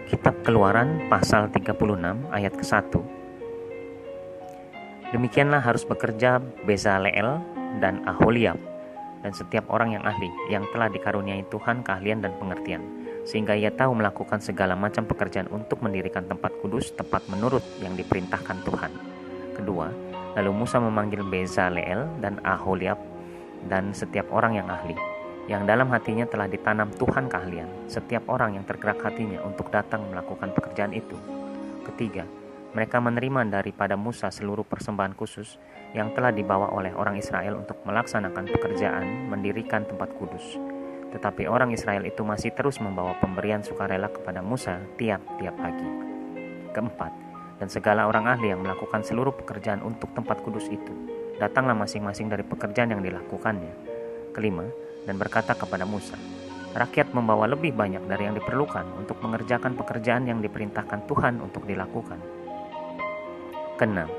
Kitab Keluaran pasal 36 ayat ke-1. Demikianlah harus bekerja Bezaleel dan Aholiab dan setiap orang yang ahli, yang telah dikaruniai Tuhan keahlian dan pengertian, sehingga ia tahu melakukan segala macam pekerjaan untuk mendirikan tempat kudus tepat menurut yang diperintahkan Tuhan. Kedua, lalu Musa memanggil Bezaleel dan Aholiab dan setiap orang yang ahli, yang dalam hatinya telah ditanam Tuhan keahlian, setiap orang yang tergerak hatinya untuk datang melakukan pekerjaan itu. Ketiga, mereka menerima daripada Musa seluruh persembahan khusus yang telah dibawa oleh orang Israel untuk melaksanakan pekerjaan mendirikan tempat kudus. Tetapi orang Israel itu masih terus membawa pemberian sukarela kepada Musa tiap-tiap pagi. Keempat, dan segala orang ahli yang melakukan seluruh pekerjaan untuk tempat kudus itu, datanglah masing-masing dari pekerjaan yang dilakukannya. Kelima, dan berkata kepada Musa, rakyat membawa lebih banyak dari yang diperlukan untuk mengerjakan pekerjaan yang diperintahkan Tuhan untuk dilakukan. Keenam,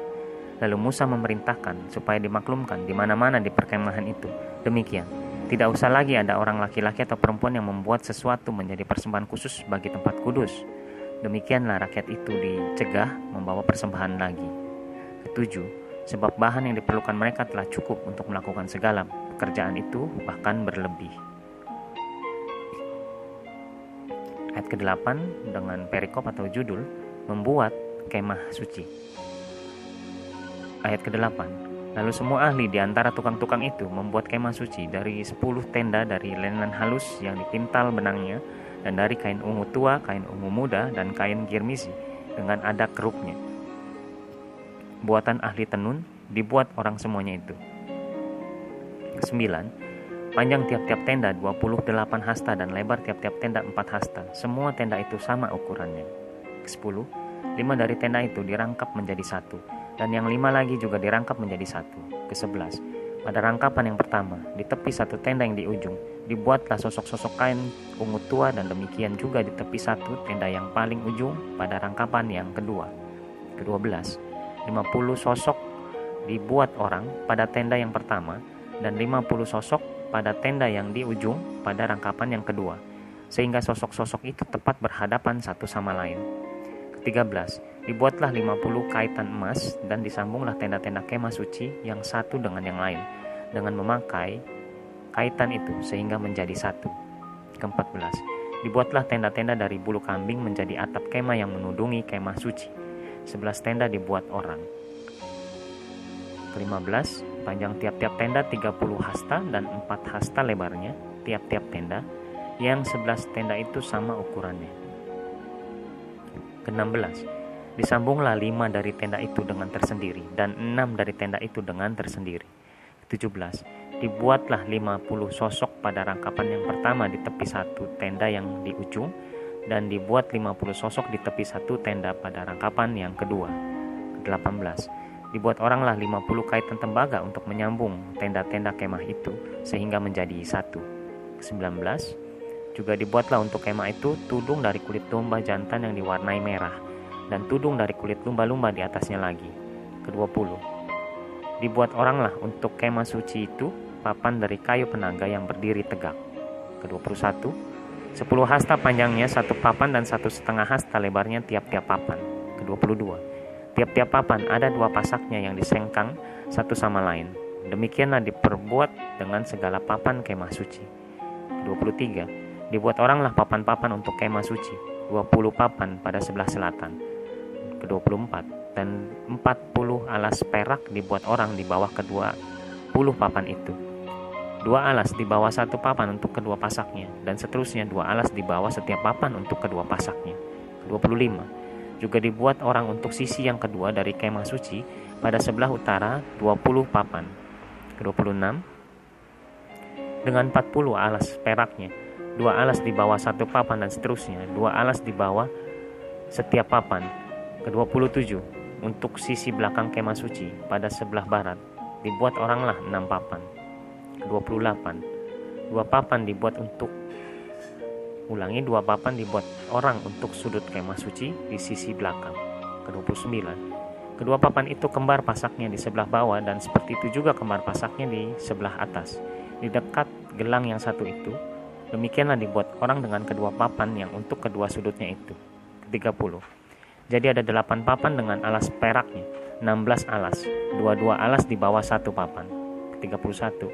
lalu Musa memerintahkan supaya dimaklumkan di mana-mana di perkemahan itu. Demikian, tidak usah lagi ada orang laki-laki atau perempuan yang membuat sesuatu menjadi persembahan khusus bagi tempat kudus. Demikianlah rakyat itu dicegah membawa persembahan lagi. Ketujuh, sebab bahan yang diperlukan mereka telah cukup untuk melakukan segala pekerjaan itu, bahkan berlebih. Ayat ke-8 dengan perikop atau judul membuat kemah suci. Ayat ke-8, lalu semua ahli di antara tukang-tukang itu membuat kemah suci dari 10 tenda dari lenan halus yang dipintal benangnya, dan dari kain ungu tua, kain ungu muda, dan kain girmizi dengan ada kerupnya. Buatan ahli tenun dibuat orang semuanya itu. 9. Panjang tiap-tiap tenda 28 hasta dan lebar tiap-tiap tenda 4 hasta. Semua tenda itu sama ukurannya. 10. 5 dari tenda itu dirangkap menjadi satu, dan yang 5 lagi juga dirangkap menjadi satu. 11. Pada rangkapan yang pertama, di tepi satu tenda yang di ujung, dibuatlah sosok-sosok kain ungu tua, dan demikian juga di tepi satu tenda yang paling ujung pada rangkapan yang kedua. 12. 50 sosok dibuat orang pada tenda yang pertama, dan 50 sosok pada tenda yang di ujung pada rangkapan yang kedua, sehingga sosok-sosok itu tepat berhadapan satu sama lain. 13. Dibuatlah 50 kaitan emas, dan disambunglah tenda-tenda kemah suci yang satu dengan yang lain, dengan memakai kaitan itu sehingga menjadi satu. 14. Dibuatlah tenda-tenda dari bulu kambing menjadi atap kemah yang menudungi kemah suci. 11 tenda dibuat orang. 15. Panjang tiap-tiap tenda 30 hasta dan 4 hasta lebarnya tiap-tiap tenda, yang 11 tenda itu sama ukurannya. 16. Disambunglah 5 dari tenda itu dengan tersendiri, dan 6 dari tenda itu dengan tersendiri. 17. Dibuatlah 50 sosok pada rangkapan yang pertama di tepi satu tenda yang di ujung, dan dibuat 50 sosok di tepi satu tenda pada rangkapan yang kedua. 18. Dibuat oranglah 50 kaitan tembaga untuk menyambung tenda-tenda kemah itu sehingga menjadi satu. 19. Juga dibuatlah untuk kemah itu tudung dari kulit domba jantan yang diwarnai merah, dan tudung dari kulit lumba-lumba di atasnya lagi. 20. Dibuat oranglah untuk kemah suci itu papan dari kayu penaga yang berdiri tegak. 21. 10 hasta panjangnya satu papan dan 1,5 hasta lebarnya tiap-tiap papan. 22. Tiap-tiap papan ada 2 pasaknya yang disengkang satu sama lain. Demikianlah diperbuat dengan segala papan kemah suci. 23. Dibuat oranglah papan-papan untuk kemah suci, 20 papan pada sebelah selatan. 24. Dan 40 alas perak dibuat orang di bawah kedua 10 papan itu. 2 alas di bawah satu papan untuk kedua pasaknya, dan seterusnya 2 alas di bawah setiap papan untuk kedua pasaknya. 25. Juga dibuat orang untuk sisi yang kedua dari kemah suci pada sebelah utara 20 papan. 26. Dengan 40 alas peraknya, 2 alas di bawah satu papan dan seterusnya, 2 alas di bawah setiap papan. 27. Untuk sisi belakang kemah suci pada sebelah barat, dibuat oranglah 6 papan. 28. 2 papan dibuat untuk 2 papan dibuat orang untuk sudut kemah suci di sisi belakang. 29. Kedua papan itu kembar pasaknya di sebelah bawah, dan seperti itu juga kembar pasaknya di sebelah atas, di dekat gelang yang satu itu. Demikianlah dibuat orang dengan kedua papan yang untuk kedua sudutnya itu. Ke-30. Jadi ada 8 papan dengan alas peraknya, 16 alas, 22 alas di bawah satu papan. Ke-31.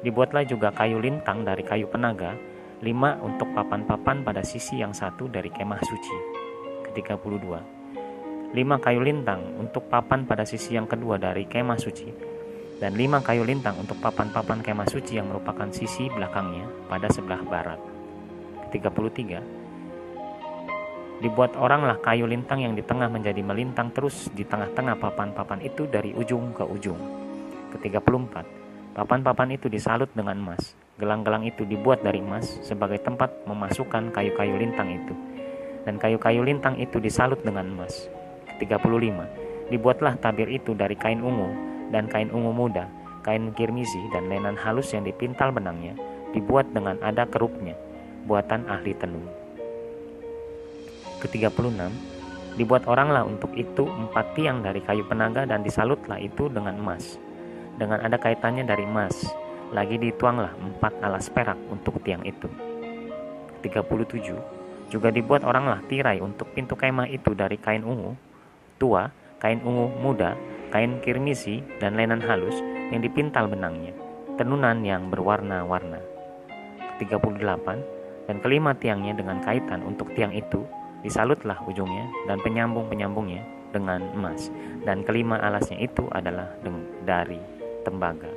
Dibuatlah juga kayu lintang dari kayu penaga, 5 untuk papan-papan pada sisi yang satu dari kemah suci. Ke-32. 5 kayu lintang untuk papan pada sisi yang kedua dari kemah suci, dan 5 kayu lintang untuk papan-papan kemah suci yang merupakan sisi belakangnya pada sebelah barat. Ke-33. Dibuat oranglah kayu lintang yang di tengah menjadi melintang terus di tengah-tengah papan-papan itu dari ujung ke ujung. Ke-34. Papan-papan itu disalut dengan emas. Gelang-gelang itu dibuat dari emas sebagai tempat memasukkan kayu-kayu lintang itu, dan kayu-kayu lintang itu disalut dengan emas. Ke-35. Dibuatlah tabir itu dari kain ungu dan kain ungu muda, kain kirmizi dan lenan halus yang dipintal benangnya, dibuat dengan ada kerupnya, buatan ahli tenun. Ke-36. Dibuat oranglah untuk itu 4 tiang dari kayu penaga dan disalutlah itu dengan emas, dengan ada kaitannya dari emas. Lagi dituanglah 4 alas perak untuk tiang itu. 37. Juga dibuat oranglah tirai untuk pintu kemah itu dari kain ungu tua, kain ungu muda, kain kirmisi dan lenan halus yang dipintal benangnya, tenunan yang berwarna-warna. 38. Dan kelima tiangnya dengan kaitan untuk tiang itu disalutlah ujungnya dan penyambung-penyambungnya dengan emas, dan kelima alasnya itu adalah dari tembaga.